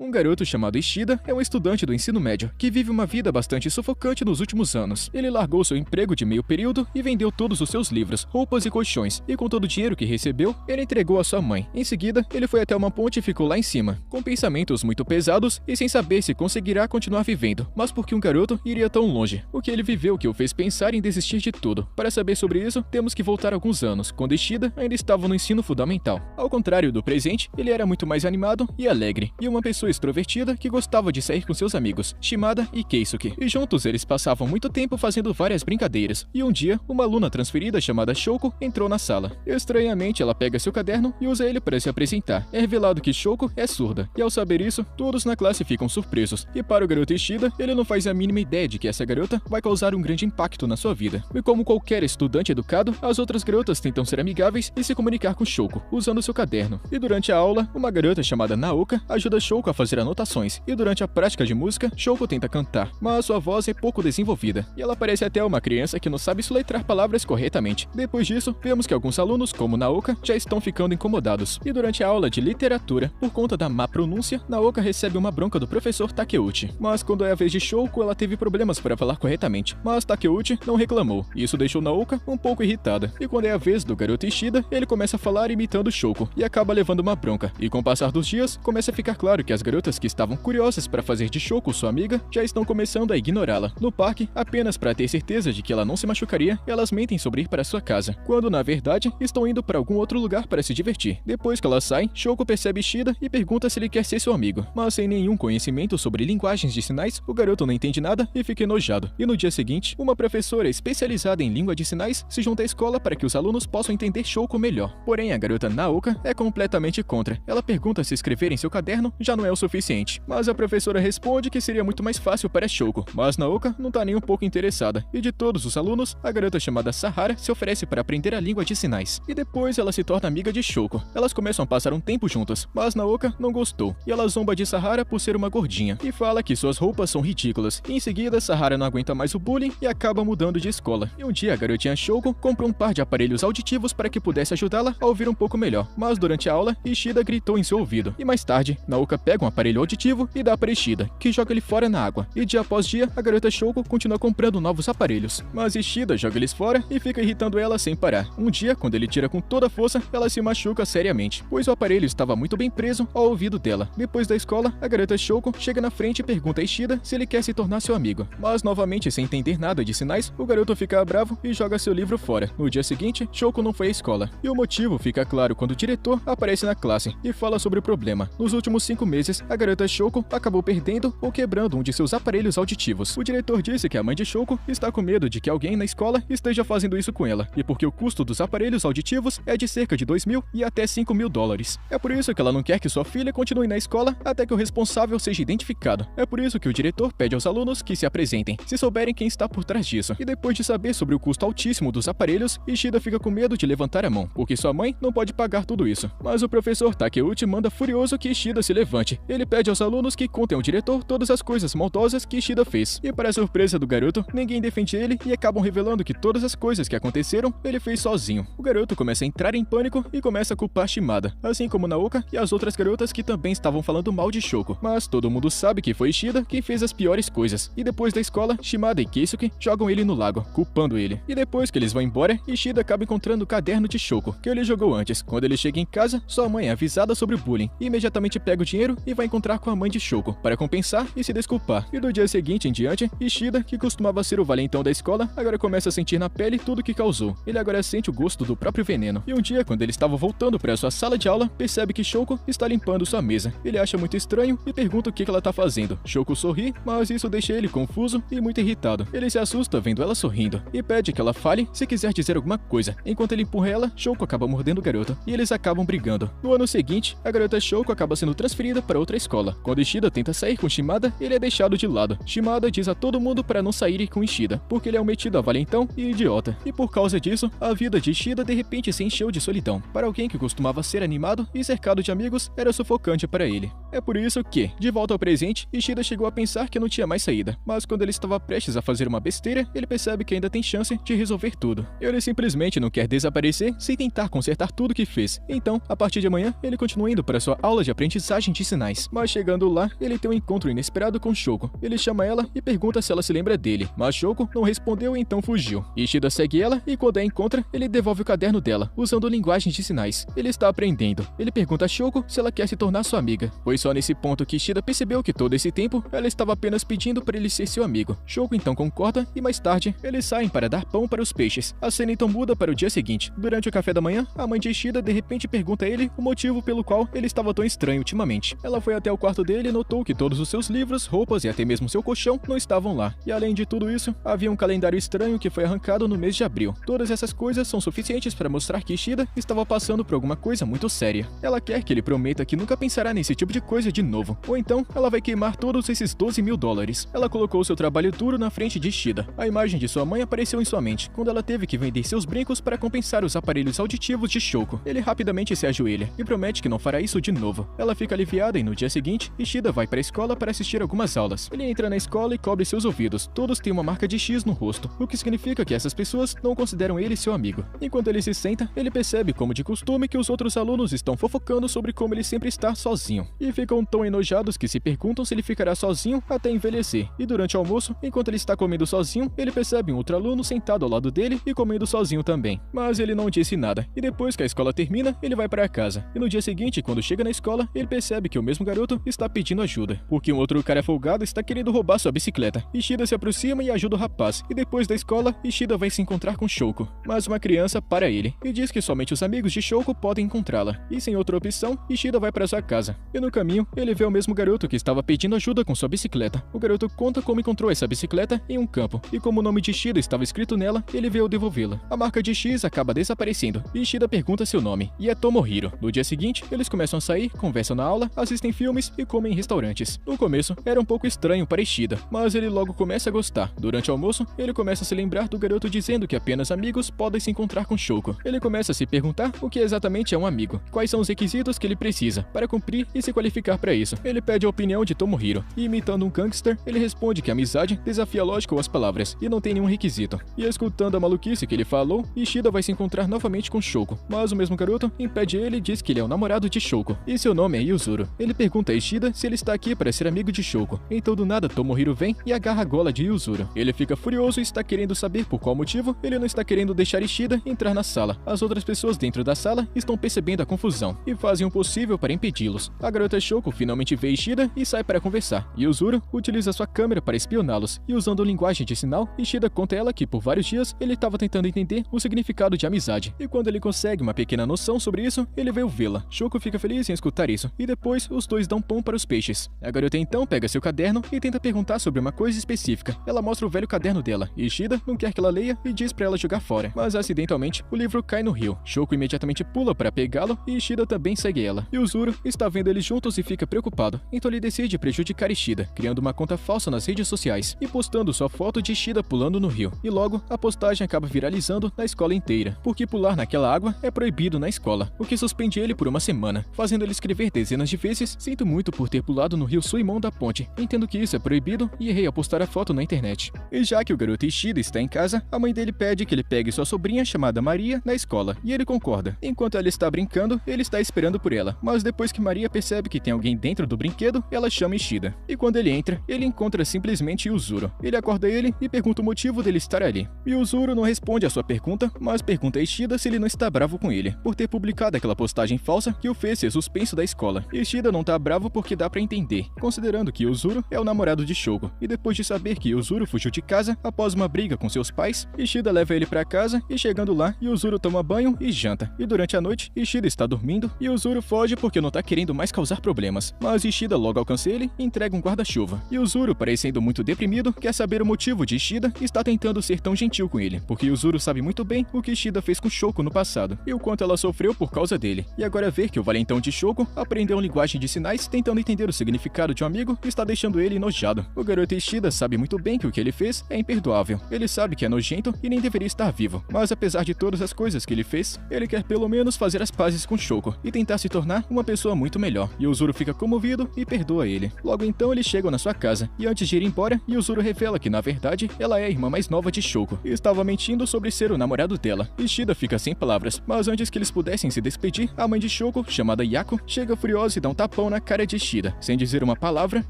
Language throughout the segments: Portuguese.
Um garoto chamado Ishida é um estudante do ensino médio que vive uma vida bastante sufocante nos últimos anos. Ele largou seu emprego de meio período e vendeu todos os seus livros, roupas e colchões, e com todo o dinheiro que recebeu, ele entregou a sua mãe. Em seguida, ele foi até uma ponte e ficou lá em cima, com pensamentos muito pesados e sem saber se conseguirá continuar vivendo, mas porque um garoto iria tão longe. O que ele viveu que o fez pensar em desistir de tudo. Para saber sobre isso, temos que voltar alguns anos, quando Ishida ainda estava no ensino fundamental. Ao contrário do presente, ele era muito mais animado e alegre, e uma pessoa extrovertida que gostava de sair com seus amigos, Shimada e Keisuke. E juntos eles passavam muito tempo fazendo várias brincadeiras. E um dia, uma aluna transferida chamada Shouko entrou na sala. Estranhamente, ela pega seu caderno e usa ele para se apresentar. É revelado que Shouko é surda. E ao saber isso, todos na classe ficam surpresos. E para o garoto Ishida, ele não faz a mínima ideia de que essa garota vai causar um grande impacto na sua vida. E como qualquer estudante educado, as outras garotas tentam ser amigáveis e se comunicar com Shouko, usando seu caderno. E durante a aula, uma garota chamada Naoka ajuda Shouko a fazer anotações, e durante a prática de música, Shouko tenta cantar, mas sua voz é pouco desenvolvida, e ela parece até uma criança que não sabe soletrar palavras corretamente. Depois disso, vemos que alguns alunos, como Naoka, já estão ficando incomodados, e durante a aula de literatura, por conta da má pronúncia, Naoka recebe uma bronca do professor Takeuchi. Mas quando é a vez de Shouko, ela teve problemas para falar corretamente, mas Takeuchi não reclamou, e isso deixou Naoka um pouco irritada. E quando é a vez do garoto Ishida, ele começa a falar imitando Shouko, e acaba levando uma bronca, e com o passar dos dias, começa a ficar claro que as garotas que estavam curiosas para fazer de Shouko sua amiga já estão começando a ignorá-la. No parque, apenas para ter certeza de que ela não se machucaria, elas mentem sobre ir para sua casa, quando na verdade estão indo para algum outro lugar para se divertir. Depois que elas saem, Shouko percebe Ishida e pergunta se ele quer ser seu amigo, mas sem nenhum conhecimento sobre linguagens de sinais, o garoto não entende nada e fica enojado. E no dia seguinte, uma professora especializada em língua de sinais se junta à escola para que os alunos possam entender Shouko melhor. Porém, a garota Naoka é completamente contra. Ela pergunta se escrever em seu caderno já não é o suficiente, mas a professora responde que seria muito mais fácil para Shouko, mas Naoka não tá nem um pouco interessada, e de todos os alunos, a garota chamada Sahara se oferece para aprender a língua de sinais, e depois ela se torna amiga de Shouko. Elas começam a passar um tempo juntas, mas Naoka não gostou, e ela zomba de Sahara por ser uma gordinha, e fala que suas roupas são ridículas, e em seguida Sahara não aguenta mais o bullying e acaba mudando de escola. E um dia a garotinha Shouko comprou um par de aparelhos auditivos para que pudesse ajudá-la a ouvir um pouco melhor, mas durante a aula, Ishida gritou em seu ouvido, e mais tarde, Naoka pega um aparelho auditivo e dá para Ishida, que joga ele fora na água, e dia após dia, a garota Shouko continua comprando novos aparelhos, mas Ishida joga eles fora e fica irritando ela sem parar. Um dia, quando ele tira com toda a força, ela se machuca seriamente, pois o aparelho estava muito bem preso ao ouvido dela. Depois da escola, a garota Shouko chega na frente e pergunta a Ishida se ele quer se tornar seu amigo, mas novamente, sem entender nada de sinais, o garoto fica bravo e joga seu livro fora. No dia seguinte, Shouko não foi à escola, e o motivo fica claro quando o diretor aparece na classe e fala sobre o problema. Nos últimos 5 meses, a garota Shouko acabou perdendo ou quebrando um de seus aparelhos auditivos. O diretor disse que a mãe de Shouko está com medo de que alguém na escola esteja fazendo isso com ela, e porque o custo dos aparelhos auditivos é de cerca de 2.000 e até 5.000 dólares. É por isso que ela não quer que sua filha continue na escola até que o responsável seja identificado. É por isso que o diretor pede aos alunos que se apresentem, se souberem quem está por trás disso. E depois de saber sobre o custo altíssimo dos aparelhos, Ishida fica com medo de levantar a mão, porque sua mãe não pode pagar tudo isso. Mas o professor Takeuchi manda furioso que Ishida se levante. Ele pede aos alunos que contem ao diretor todas as coisas maldosas que Ishida fez. E para a surpresa do garoto, ninguém defende ele e acabam revelando que todas as coisas que aconteceram, ele fez sozinho. O garoto começa a entrar em pânico e começa a culpar Shimada, assim como Naoka e as outras garotas que também estavam falando mal de Shouko. Mas todo mundo sabe que foi Ishida quem fez as piores coisas. E depois da escola, Shimada e Keisuke jogam ele no lago, culpando ele. E depois que eles vão embora, Ishida acaba encontrando o caderno de Shouko, que ele jogou antes. Quando ele chega em casa, sua mãe é avisada sobre o bullying, e imediatamente pega o dinheiro e vai encontrar com a mãe de Shouko, para compensar e se desculpar. E do dia seguinte em diante, Ishida, que costumava ser o valentão da escola, agora começa a sentir na pele tudo que causou. Ele agora sente o gosto do próprio veneno. E um dia, quando ele estava voltando para sua sala de aula, percebe que Shouko está limpando sua mesa. Ele acha muito estranho e pergunta o que ela está fazendo. Shouko sorri, mas isso deixa ele confuso e muito irritado. Ele se assusta vendo ela sorrindo e pede que ela fale se quiser dizer alguma coisa. Enquanto ele empurra ela, Shouko acaba mordendo o garoto e eles acabam brigando. No ano seguinte, a garota Shouko acaba sendo transferida para outra escola. Quando Ishida tenta sair com Shimada, ele é deixado de lado. Shimada diz a todo mundo para não saírem com Ishida, porque ele é um metido a valentão e idiota. E por causa disso, a vida de Ishida de repente se encheu de solidão. Para alguém que costumava ser animado e cercado de amigos, era sufocante para ele. É por isso que, de volta ao presente, Ishida chegou a pensar que não tinha mais saída. Mas quando ele estava prestes a fazer uma besteira, ele percebe que ainda tem chance de resolver tudo. Ele simplesmente não quer desaparecer sem tentar consertar tudo que fez. Então, a partir de amanhã, ele continua indo para sua aula de aprendizagem de sinais. Sinais. Mas chegando lá, ele tem um encontro inesperado com Shoko. Ele chama ela e pergunta se ela se lembra dele, mas Shoko não respondeu e então fugiu. Ishida segue ela e quando a encontra, ele devolve o caderno dela, usando linguagem de sinais. Ele está aprendendo. Ele pergunta a Shoko se ela quer se tornar sua amiga. Foi só nesse ponto que Ishida percebeu que todo esse tempo, ela estava apenas pedindo para ele ser seu amigo. Shoko então concorda e mais tarde, eles saem para dar pão para os peixes. A cena então muda para o dia seguinte. Durante o café da manhã, a mãe de Ishida de repente pergunta a ele o motivo pelo qual ele estava tão estranho ultimamente. Ela foi até o quarto dele e notou que todos os seus livros, roupas e até mesmo seu colchão não estavam lá. E além de tudo isso, havia um calendário estranho que foi arrancado no mês de abril. Todas essas coisas são suficientes para mostrar que Ishida estava passando por alguma coisa muito séria. Ela quer que ele prometa que nunca pensará nesse tipo de coisa de novo, ou então ela vai queimar todos esses $12.000. Ela colocou seu trabalho duro na frente de Ishida. A imagem de sua mãe apareceu em sua mente, quando ela teve que vender seus brincos para compensar os aparelhos auditivos de Shoko. Ele rapidamente se ajoelha e promete que não fará isso de novo. Ela fica aliviada e no dia seguinte, Ishida vai para a escola para assistir algumas aulas. Ele entra na escola e cobre seus ouvidos. Todos têm uma marca de X no rosto, o que significa que essas pessoas não consideram ele seu amigo. Enquanto ele se senta, ele percebe, como de costume, que os outros alunos estão fofocando sobre como ele sempre está sozinho. E ficam tão enojados que se perguntam se ele ficará sozinho até envelhecer. E durante o almoço, enquanto ele está comendo sozinho, ele percebe um outro aluno sentado ao lado dele e comendo sozinho também. Mas ele não disse nada. E depois que a escola termina, ele vai para casa. E no dia seguinte, quando chega na escola, ele percebe que o mesmo garoto está pedindo ajuda, porque um outro cara folgado está querendo roubar sua bicicleta. Ishida se aproxima e ajuda o rapaz. E depois da escola, Ishida vai se encontrar com Shoko. Mas uma criança para ele e diz que somente os amigos de Shoko podem encontrá-la. E sem outra opção, Ishida vai para sua casa. E no caminho, ele vê o mesmo garoto que estava pedindo ajuda com sua bicicleta. O garoto conta como encontrou essa bicicleta em um campo. E como o nome de Ishida estava escrito nela, ele veio devolvê-la. A marca de X acaba desaparecendo. E Ishida pergunta seu nome. E é Tomohiro. No dia seguinte, eles começam a sair, conversam na aula, assistem filmes e comem em restaurantes. No começo, era um pouco estranho para Ishida, mas ele logo começa a gostar. Durante o almoço, ele começa a se lembrar do garoto dizendo que apenas amigos podem se encontrar com Shoko. Ele começa a se perguntar o que exatamente é um amigo, quais são os requisitos que ele precisa para cumprir e se qualificar para isso. Ele pede a opinião de Tomohiro, e imitando um gangster, ele responde que a amizade desafia a lógica ou as palavras, e não tem nenhum requisito. E escutando a maluquice que ele falou, Ishida vai se encontrar novamente com Shoko, mas o mesmo garoto impede ele e diz que ele é o namorado de Shoko, e seu nome é Yuzuru. Ele pergunta a Ishida se ele está aqui para ser amigo de Shoko. Então do nada Tomohiro vem e agarra a gola de Yuzuru. Ele fica furioso e está querendo saber por qual motivo ele não está querendo deixar Ishida entrar na sala. As outras pessoas dentro da sala estão percebendo a confusão e fazem o possível para impedi-los. A garota Shoko finalmente vê Ishida e sai para conversar. Yuzuru utiliza sua câmera para espioná-los e usando linguagem de sinal, Ishida conta a ela que por vários dias ele estava tentando entender o significado de amizade. E quando ele consegue uma pequena noção sobre isso, ele veio vê-la. Shoko fica feliz em escutar isso e depois os dois dão pão para os peixes. A garota então pega seu caderno e tenta perguntar sobre uma coisa específica. Ela mostra o velho caderno dela e Ishida não quer que ela leia e diz para ela jogar fora. Mas acidentalmente, o livro cai no rio. Shoko imediatamente pula para pegá-lo e Ishida também segue ela. E Yuzuru está vendo eles juntos e fica preocupado. Então ele decide prejudicar Ishida, criando uma conta falsa nas redes sociais e postando sua foto de Ishida pulando no rio. E logo, a postagem acaba viralizando na escola inteira, porque pular naquela água é proibido na escola, o que suspende ele por uma semana, fazendo ele escrever dezenas de vezes: "Sinto muito por ter pulado no rio Suimon da ponte. Entendo que isso é proibido e errei ao postar a foto na internet." E já que o garoto Ishida está em casa, a mãe dele pede que ele pegue sua sobrinha chamada Maria na escola, e ele concorda. Enquanto ela está brincando, ele está esperando por ela, mas depois que Maria percebe que tem alguém dentro do brinquedo, ela chama Ishida. E quando ele entra, ele encontra simplesmente Yuzuru. Ele acorda ele e pergunta o motivo dele estar ali. Yuzuru não responde a sua pergunta, mas pergunta a Ishida se ele não está bravo com ele, por ter publicado aquela postagem falsa que o fez ser suspenso da escola. Ishida não tá bravo porque dá pra entender, considerando que Yuzuru é o namorado de Shoko. E depois de saber que Yuzuru fugiu de casa após uma briga com seus pais, Ishida leva ele pra casa e chegando lá, Yuzuru toma banho e janta. E durante a noite, Ishida está dormindo e Yuzuru foge porque não tá querendo mais causar problemas. Mas Ishida logo alcança ele e entrega um guarda-chuva. Yuzuru, parecendo muito deprimido, quer saber o motivo de Ishida e está tentando ser tão gentil com ele, porque Yuzuru sabe muito bem o que Ishida fez com Shoko no passado e o quanto ela sofreu por causa dele. E agora ver que o valentão de Shoko aprendeu linguagem de sinais tentando entender o significado de um amigo está deixando ele enojado. O garoto Ishida sabe muito bem que o que ele fez é imperdoável. Ele sabe que é nojento e nem deveria estar vivo, mas apesar de todas as coisas que ele fez, ele quer pelo menos fazer as pazes com Shoko e tentar se tornar uma pessoa muito melhor. Yuzuru fica comovido e perdoa ele. Logo então eles chegam na sua casa e antes de ir embora, Yuzuru revela que na verdade ela é a irmã mais nova de Shoko e estava mentindo sobre ser o namorado dela. Ishida fica sem palavras, mas antes que eles pudessem se despedir, a mãe de Shoko, chamada Yako, chega furiosa e dá um tapão tapão na cara de Ishida. Sem dizer uma palavra,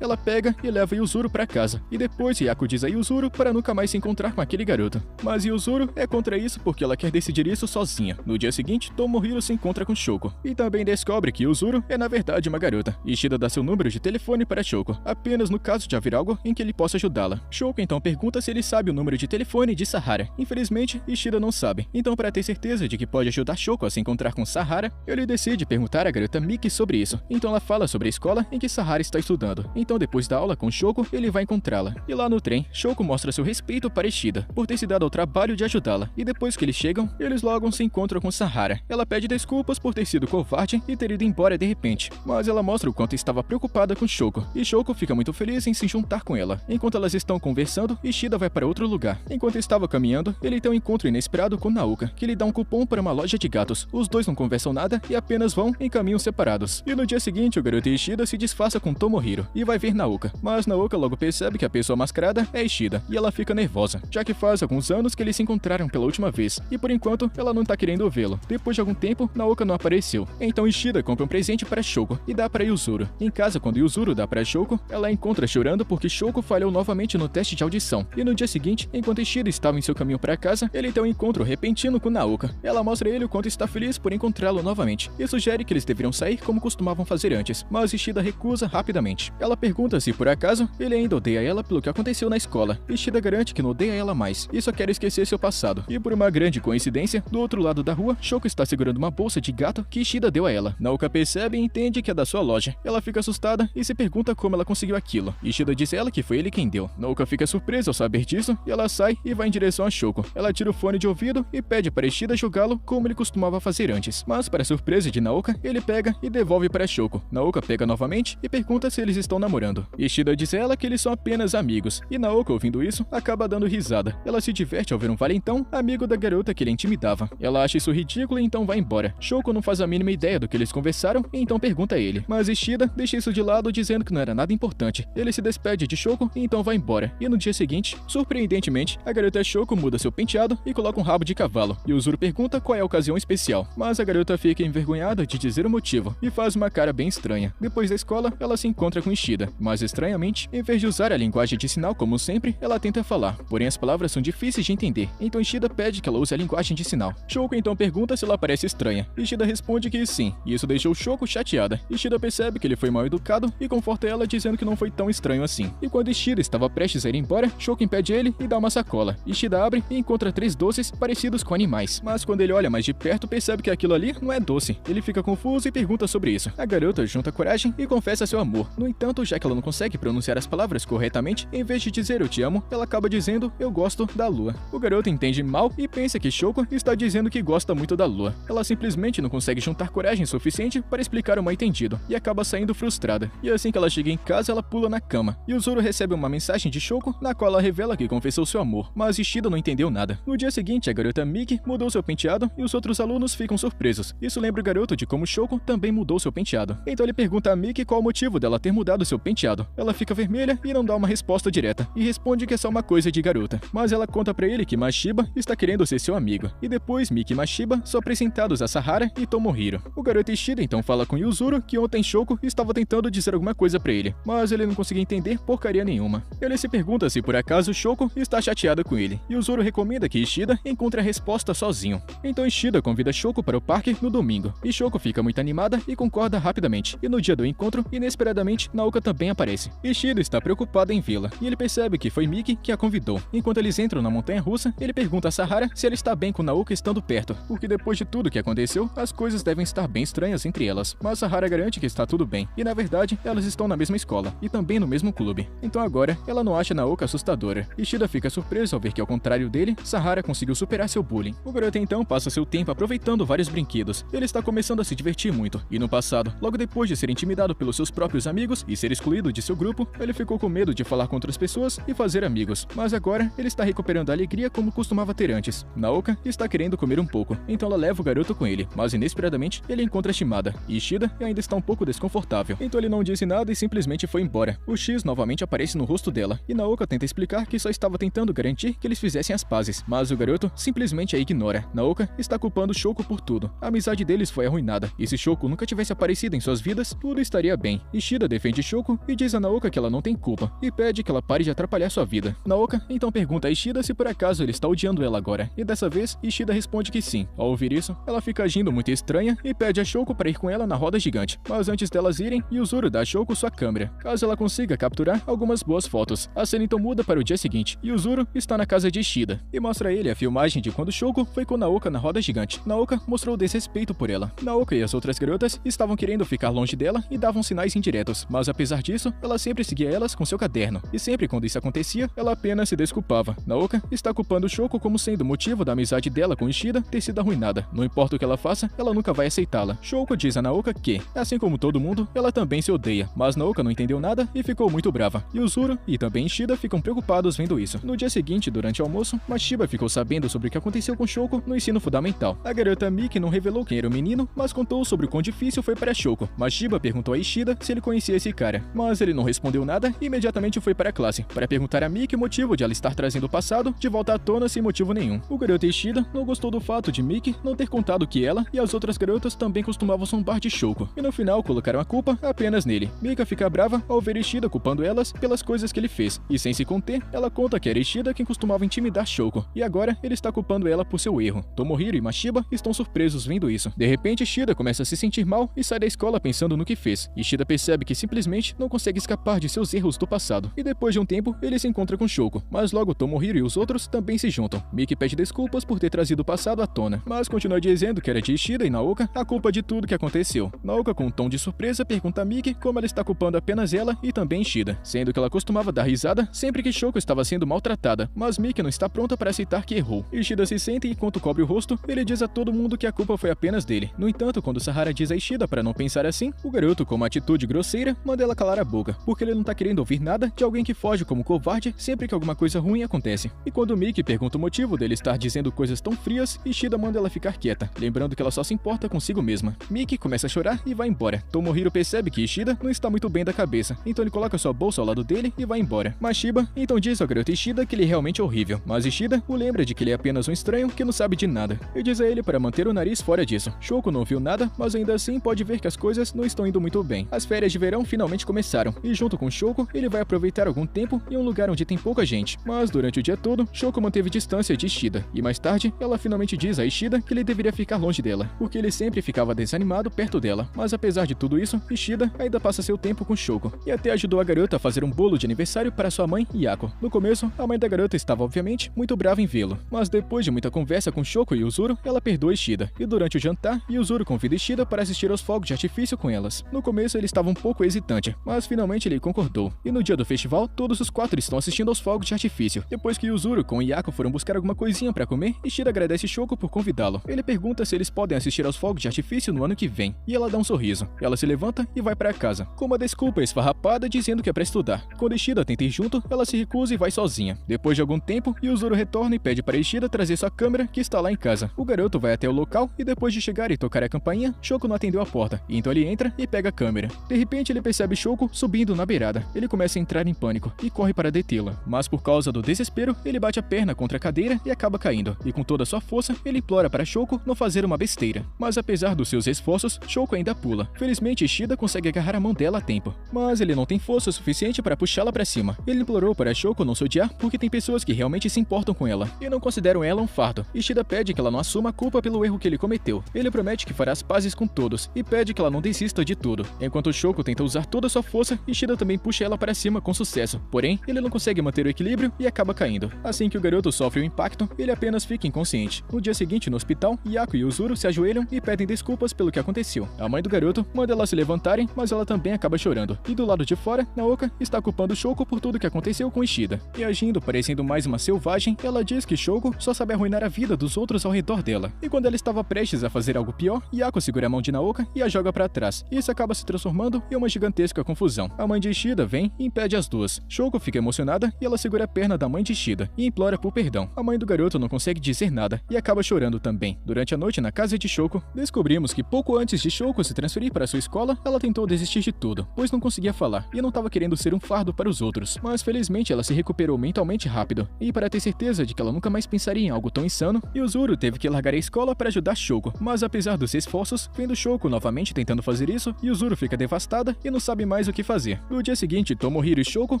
ela pega e leva Yuzuru pra casa. E depois Hyaku diz a Yuzuru para nunca mais se encontrar com aquele garoto. Mas Yuzuru é contra isso porque ela quer decidir isso sozinha. No dia seguinte, Tomohiro se encontra com Shoko. E também descobre que Yuzuru é na verdade uma garota. Ishida dá seu número de telefone para Shoko, apenas no caso de haver algo em que ele possa ajudá-la. Shoko então pergunta se ele sabe o número de telefone de Sahara. Infelizmente, Ishida não sabe. Então, para ter certeza de que pode ajudar Shoko a se encontrar com Sahara, ele decide perguntar à garota Miki sobre isso. Então ela fala sobre a escola em que Sahara está estudando. Então, depois da aula com Shoko, ele vai encontrá-la. E lá no trem, Shoko mostra seu respeito para Ishida, por ter se dado ao trabalho de ajudá-la. E depois que eles chegam, eles logo se encontram com Sahara. Ela pede desculpas por ter sido covarde e ter ido embora de repente. Mas ela mostra o quanto estava preocupada com Shoko. E Shoko fica muito feliz em se juntar com ela. Enquanto elas estão conversando, Ishida vai para outro lugar. Enquanto estava caminhando, ele tem um encontro inesperado com Naoka, que lhe dá um cupom para uma loja de gatos. Os dois não conversam nada e apenas vão em caminhos separados. E no dia seguinte, o garoto Ishida se disfarça com Tomohiro e vai ver Naoka. Mas Naoka logo percebe que a pessoa mascarada é Ishida e ela fica nervosa, já que faz alguns anos que eles se encontraram pela última vez. E por enquanto, ela não tá querendo vê-lo. Depois de algum tempo, Naoka não apareceu. Então Ishida compra um presente para Shoko e dá para Yuzuru. Em casa, quando Yuzuru dá para Shoko, ela a encontra chorando porque Shoko falhou novamente no teste de audição. E no dia seguinte, enquanto Ishida estava em seu caminho para casa, ele tem um encontro repentino com Naoka. Ela mostra a ele o quanto está feliz por encontrá-lo novamente e sugere que eles deveriam sair como costumavam fazer antes, mas Ishida recusa rapidamente. Ela pergunta se por acaso ele ainda odeia ela pelo que aconteceu na escola. Ishida garante que não odeia ela mais e só quer esquecer seu passado. E por uma grande coincidência, do outro lado da rua, Shoko está segurando uma bolsa de gato que Ishida deu a ela. Naoka percebe e entende que é da sua loja. Ela fica assustada e se pergunta como ela conseguiu aquilo. Ishida diz a ela que foi ele quem deu. Naoka fica surpresa ao saber disso e ela sai e vai em direção a Shoko. Ela tira o fone de ouvido e pede para Ishida jogá-lo como ele costumava fazer antes. Mas para surpresa de Naoka, ele pega e devolve para Shoko. Naoka pega novamente e pergunta se eles estão namorando. Ishida diz a ela que eles são apenas amigos. E Naoka, ouvindo isso, acaba dando risada. Ela se diverte ao ver um valentão, amigo da garota que ele intimidava. Ela acha isso ridículo e então vai embora. Shoko não faz a mínima ideia do que eles conversaram e então pergunta a ele. Mas Ishida deixa isso de lado dizendo que não era nada importante. Ele se despede de Shoko e então vai embora. E no dia seguinte, surpreendentemente, a garota Shoko muda seu penteado e coloca um rabo de cavalo. E Yuzuru pergunta qual é a ocasião especial. Mas a garota fica envergonhada de dizer o motivo e faz uma cara bem estranha. Depois da escola, ela se encontra com Ishida. Mas estranhamente, em vez de usar a linguagem de sinal como sempre, ela tenta falar. Porém, as palavras são difíceis de entender. Então Ishida pede que ela use a linguagem de sinal. Shoko então pergunta se ela parece estranha. Ishida responde que sim. E isso deixou Shoko chateada. Ishida percebe que ele foi mal educado e conforta ela dizendo que não foi tão estranho assim. E quando Ishida estava prestes a ir embora, Shoko impede ele e dá uma sacola. Ishida abre e encontra 3 doces parecidos com animais. Mas quando ele olha mais de perto, percebe que aquilo ali não é doce. Ele fica confuso e pergunta sobre isso. A garota junta coragem e confessa seu amor. No entanto, já que ela não consegue pronunciar as palavras corretamente, em vez de dizer eu te amo, ela acaba dizendo eu gosto da lua. O garoto entende mal e pensa que Shoko está dizendo que gosta muito da lua. Ela simplesmente não consegue juntar coragem suficiente para explicar o mal entendido e acaba saindo frustrada. E assim que ela chega em casa, ela pula na cama. E Yuzuru recebe uma mensagem de Shoko, na qual ela revela que confessou seu amor, mas Ishida não entendeu nada. No dia seguinte, a garota Miki mudou seu penteado e os outros alunos ficam surpresos. Isso lembra o garoto de como Shoko também mudou seu penteado. Então ele pergunta a Miki qual o motivo dela ter mudado seu penteado. Ela fica vermelha e não dá uma resposta direta, e responde que é só uma coisa de garota. Mas ela conta pra ele que Mashiba está querendo ser seu amigo. E depois, Miki e Mashiba são apresentados a Sahara e Tomohiro. O garoto Ishida então fala com Yuzuru que ontem Shoko estava tentando dizer alguma coisa pra ele, mas ele não conseguia entender porcaria nenhuma. Ele se pergunta se por acaso Shoko está chateada com ele. Yuzuru recomenda que Ishida encontre a resposta sozinho. Então Ishida convida Shoko para o parque no domingo, e Shoko fica muito animada e concorda rapidamente. E no dia do encontro, inesperadamente, Naoka também aparece. Ishida está preocupada em vê-la, e ele percebe que foi Miki que a convidou. Enquanto eles entram na montanha-russa, ele pergunta a Sahara se ela está bem com Naoka estando perto, porque depois de tudo que aconteceu, as coisas devem estar bem estranhas entre elas. Mas Sahara garante que está tudo bem, e na verdade, elas estão na mesma escola, e também no mesmo clube. Então agora, ela não acha Naoka assustadora. Ishida fica surpreso ao ver que, ao contrário dele, Sahara conseguiu superar seu bullying. O garoto então passa seu tempo aproveitando vários brinquedos. Ele está começando a se divertir muito, e no passado, logo depois de ser intimidado pelos seus próprios amigos e ser excluído de seu grupo, ele ficou com medo de falar com outras pessoas e fazer amigos. Mas agora, ele está recuperando a alegria como costumava ter antes. Naoka está querendo comer um pouco, então ela leva o garoto com ele, mas inesperadamente, ele encontra Shimada, e Ishida ainda está um pouco desconfortável. Então ele não disse nada e simplesmente foi embora. O X novamente aparece no rosto dela, e Naoka tenta explicar que só estava tentando garantir que eles fizessem as pazes, mas o garoto simplesmente a ignora. Naoka está culpando Shoko por tudo. A amizade deles foi arruinada, e se Shoko nunca tivesse aparecido em suas vidas, vidas, tudo estaria bem. Ishida defende Shoko e diz a Naoka que ela não tem culpa, e pede que ela pare de atrapalhar sua vida. Naoka então pergunta a Ishida se por acaso ele está odiando ela agora, e dessa vez, Ishida responde que sim. Ao ouvir isso, ela fica agindo muito estranha e pede a Shoko para ir com ela na roda gigante. Mas antes delas irem, Yuzuru dá a Shoko sua câmera, caso ela consiga capturar algumas boas fotos. A cena então muda para o dia seguinte. Yuzuru está na casa de Ishida, e mostra a ele a filmagem de quando Shoko foi com Naoka na roda gigante. Naoka mostrou desrespeito por ela. Naoka e as outras garotas estavam querendo ficar longe dela e davam sinais indiretos, mas apesar disso, ela sempre seguia elas com seu caderno, e sempre quando isso acontecia, ela apenas se desculpava. Naoka está culpando Shoko como sendo o motivo da amizade dela com Ishida ter sido arruinada. Não importa o que ela faça, ela nunca vai aceitá-la. Shoko diz a Naoka que, assim como todo mundo, ela também se odeia, mas Naoka não entendeu nada e ficou muito brava. Yuzuru e também Ishida ficam preocupados vendo isso. No dia seguinte, durante o almoço, Mashiba ficou sabendo sobre o que aconteceu com Shoko no ensino fundamental. A garota Miki não revelou quem era o menino, mas contou sobre o quão difícil foi para Shoko. Mashiba perguntou a Ishida se ele conhecia esse cara, mas ele não respondeu nada e imediatamente foi para a classe, para perguntar a Miki o motivo de ela estar trazendo o passado de volta à tona sem motivo nenhum. O garoto Ishida não gostou do fato de Miki não ter contado que ela e as outras garotas também costumavam zombar de Shoko, e no final colocaram a culpa apenas nele. Mika fica brava ao ver Ishida culpando elas pelas coisas que ele fez, e sem se conter, ela conta que era Ishida quem costumava intimidar Shoko, e agora ele está culpando ela por seu erro. Tomohiro e Mashiba estão surpresos vendo isso. De repente, Ishida começa a se sentir mal e sai da escola pensando no que fez. Ishida percebe que simplesmente não consegue escapar de seus erros do passado, e depois de um tempo, ele se encontra com Shoko, mas logo Tomohiro e os outros também se juntam. Miki pede desculpas por ter trazido o passado à tona, mas continua dizendo que era de Ishida e Naoka a culpa de tudo que aconteceu. Naoka, com um tom de surpresa, pergunta a Miki como ela está culpando apenas ela e também Ishida, sendo que ela costumava dar risada sempre que Shoko estava sendo maltratada, mas Miki não está pronta para aceitar que errou. Ishida se senta e enquanto cobre o rosto, ele diz a todo mundo que a culpa foi apenas dele. No entanto, quando Sahara diz a Ishida para não pensar assim, o garoto, com uma atitude grosseira, manda ela calar a boca, porque ele não tá querendo ouvir nada de alguém que foge como covarde sempre que alguma coisa ruim acontece. E quando Miki pergunta o motivo dele estar dizendo coisas tão frias, Ishida manda ela ficar quieta, lembrando que ela só se importa consigo mesma. Miki começa a chorar e vai embora. Tomohiro percebe que Ishida não está muito bem da cabeça, então ele coloca sua bolsa ao lado dele e vai embora. Mashiba então diz ao garoto Ishida que ele é realmente horrível, mas Ishida o lembra de que ele é apenas um estranho que não sabe de nada, e diz a ele para manter o nariz fora disso. Shoko não viu nada, mas ainda assim pode ver que as coisas não estão indo muito bem. As férias de verão finalmente começaram, e junto com Shoko, ele vai aproveitar algum tempo em um lugar onde tem pouca gente. Mas durante o dia todo, Shoko manteve distância de Ishida, e mais tarde, ela finalmente diz a Ishida que ele deveria ficar longe dela, porque ele sempre ficava desanimado perto dela. Mas apesar de tudo isso, Ishida ainda passa seu tempo com Shoko, e até ajudou a garota a fazer um bolo de aniversário para sua mãe, Yako. No começo, a mãe da garota estava obviamente muito brava em vê-lo, mas depois de muita conversa com Shoko e Yuzuru, ela perdoa Ishida, e durante o jantar, Yuzuru convida Ishida para assistir aos fogos de artifício com elas. No começo ele estava um pouco hesitante, mas finalmente ele concordou, e no dia do festival, todos os quatro estão assistindo aos fogos de artifício. Depois que Yuzuru com Yako foram buscar alguma coisinha para comer, Ishida agradece Shoko por convidá-lo. Ele pergunta se eles podem assistir aos fogos de artifício no ano que vem, e ela dá um sorriso. Ela se levanta e vai para casa, com uma desculpa esfarrapada dizendo que é para estudar. Quando Ishida tenta ir junto, ela se recusa e vai sozinha. Depois de algum tempo, Yuzuru retorna e pede para Ishida trazer sua câmera que está lá em casa. O garoto vai até o local e depois de chegar e tocar a campainha, Shoko não atendeu a porta, então ele entra e pega a câmera. De repente ele percebe Shoko subindo na beirada. Ele começa a entrar em pânico e corre para detê-la, mas por causa do desespero, ele bate a perna contra a cadeira e acaba caindo, e com toda a sua força, ele implora para Shoko não fazer uma besteira. Mas apesar dos seus esforços, Shoko ainda pula. Felizmente Ishida consegue agarrar a mão dela a tempo, mas ele não tem força suficiente para puxá-la para cima. Ele implorou para Shoko não se odiar porque tem pessoas que realmente se importam com ela e não consideram ela um fardo. Ishida pede que ela não assuma a culpa pelo erro que ele cometeu. Ele promete que fará as pazes com todos e pede que ela não desista de tudo. Enquanto Shoko tenta usar toda a sua força, Ishida também puxa ela para cima com sucesso. Porém, ele não consegue manter o equilíbrio e acaba caindo. Assim que o garoto sofre o impacto, ele apenas fica inconsciente. No dia seguinte, no hospital, Yako e Yuzuru se ajoelham e pedem desculpas pelo que aconteceu. A mãe do garoto manda elas se levantarem, mas ela também acaba chorando. E do lado de fora, Naoka está culpando Shoko por tudo que aconteceu com Ishida. E agindo parecendo mais uma selvagem, ela diz que Shoko só sabe arruinar a vida dos outros ao redor dela. E quando ela estava prestes a fazer algo pior, Yako segura a mão de Naoka e a joga para trás. Isso acaba se transformando em uma gigantesca confusão. A mãe de Ishida vem e impede as duas. Shoko fica emocionada e ela segura a perna da mãe de Ishida e implora por perdão. A mãe do garoto não consegue dizer nada e acaba chorando também. Durante a noite na casa de Shoko, descobrimos que pouco antes de Shoko se transferir para sua escola, ela tentou desistir de tudo, pois não conseguia falar e não estava querendo ser um fardo para os outros. Mas felizmente ela se recuperou mentalmente rápido, e para ter certeza de que ela nunca mais pensaria em algo tão insano, Yuzuru teve que largar a escola para ajudar Shoko. Mas apesar dos esforços, vendo Shoko novamente tentando fazer fazer isso, Yuzuru fica devastada e não sabe mais o que fazer. No dia seguinte, Tomohiro e Shoko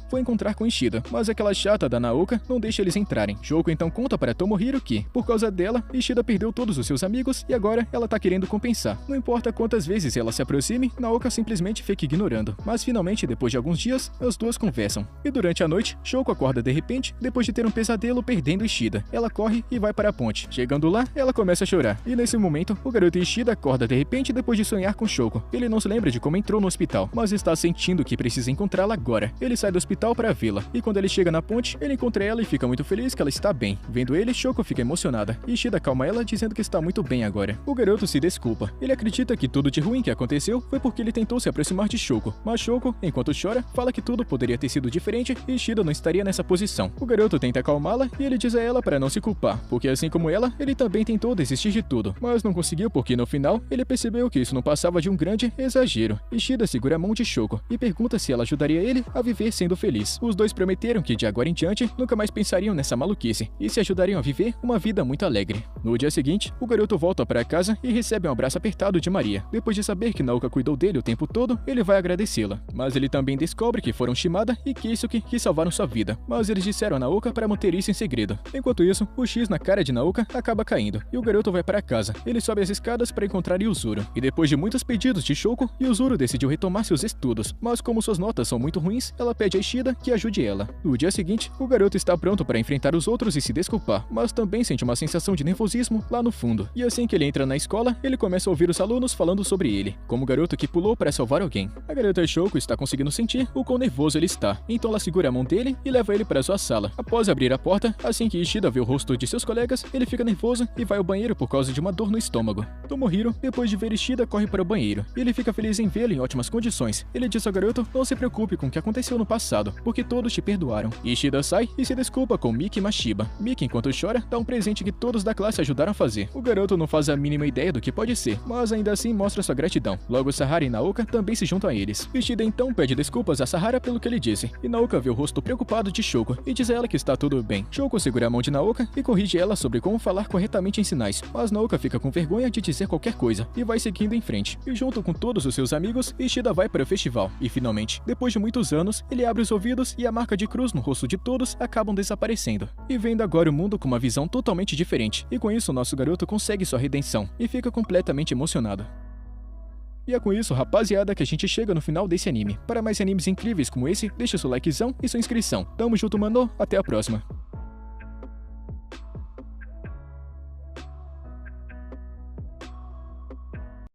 vão encontrar com Ishida, mas aquela chata da Naoka não deixa eles entrarem. Shoko então conta para Tomohiro que, por causa dela, Ishida perdeu todos os seus amigos e agora ela tá querendo compensar. Não importa quantas vezes ela se aproxime, Naoka simplesmente fica ignorando. Mas finalmente, depois de alguns dias, as duas conversam. E durante a noite, Shoko acorda de repente, depois de ter um pesadelo perdendo Ishida. Ela corre e vai para a ponte. Chegando lá, ela começa a chorar. E nesse momento, o garoto Ishida acorda de repente depois de sonhar com Shoko. Ele não se lembra de como entrou no hospital, mas está sentindo que precisa encontrá-la agora. Ele sai do hospital para vê-la. E quando ele chega na ponte, ele encontra ela e fica muito feliz que ela está bem. Vendo ele, Shoko fica emocionada. E Ishida acalma ela dizendo que está muito bem agora. O garoto se desculpa. Ele acredita que tudo de ruim que aconteceu foi porque ele tentou se aproximar de Shoko. Mas Shoko, enquanto chora, fala que tudo poderia ter sido diferente e Ishida não estaria nessa posição. O garoto tenta acalmá-la e ele diz a ela para não se culpar, porque assim como ela, ele também tentou desistir de tudo, mas não conseguiu porque no final, ele percebeu que isso não passava de um grande exagero. Ishida segura a mão de Shoko e pergunta se ela ajudaria ele a viver sendo feliz. Os dois prometeram que de agora em diante nunca mais pensariam nessa maluquice e se ajudariam a viver uma vida muito alegre. No dia seguinte, o garoto volta para casa e recebe um abraço apertado de Maria. Depois de saber que Naoka cuidou dele o tempo todo, ele vai agradecê-la. Mas ele também descobre que foram Shimada e Keisuke que salvaram sua vida, mas eles disseram a Naoka para manter isso em segredo. Enquanto isso, o X na cara de Naoka acaba caindo e o garoto vai para casa. Ele sobe as escadas para encontrar Yuzuru. E depois de muitos pedidos de Shoko, Yuzuru decidiu retomar seus estudos, mas como suas notas são muito ruins, ela pede a Ishida que ajude ela. No dia seguinte, o garoto está pronto para enfrentar os outros e se desculpar, mas também sente uma sensação de nervosismo lá no fundo. E assim que ele entra na escola, ele começa a ouvir os alunos falando sobre ele, como o garoto que pulou para salvar alguém. A garota Shoko está conseguindo sentir o quão nervoso ele está, então ela segura a mão dele e leva ele para sua sala. Após abrir a porta, assim que Ishida vê o rosto de seus colegas, ele fica nervoso e vai ao banheiro por causa de uma dor no estômago. Tomohiro, depois de ver Ishida, corre para o banheiro. Ele fica feliz em vê-lo em ótimas condições. Ele diz ao garoto não se preocupe com o que aconteceu no passado, porque todos te perdoaram. Ishida sai e se desculpa com Miki e Mashiba. Miki, enquanto chora, dá um presente que todos da classe ajudaram a fazer. O garoto não faz a mínima ideia do que pode ser, mas ainda assim mostra sua gratidão. Logo, Sahara e Naoka também se juntam a eles. Ishida então pede desculpas a Sahara pelo que ele disse, e Naoka vê o rosto preocupado de Shoko e diz a ela que está tudo bem. Shoko segura a mão de Naoka e corrige ela sobre como falar corretamente em sinais, mas Naoka fica com vergonha de dizer qualquer coisa e vai seguindo em frente. E junto com todos os seus amigos, Ishida vai para o festival. E finalmente, depois de muitos anos, ele abre os ouvidos e a marca de cruz no rosto de todos acabam desaparecendo. E vendo agora o mundo com uma visão totalmente diferente. E com isso, o nosso garoto consegue sua redenção e fica completamente emocionado. E é com isso, rapaziada, que a gente chega no final desse anime. Para mais animes incríveis como esse, deixa seu likezão e sua inscrição. Tamo junto, mano. Até a próxima.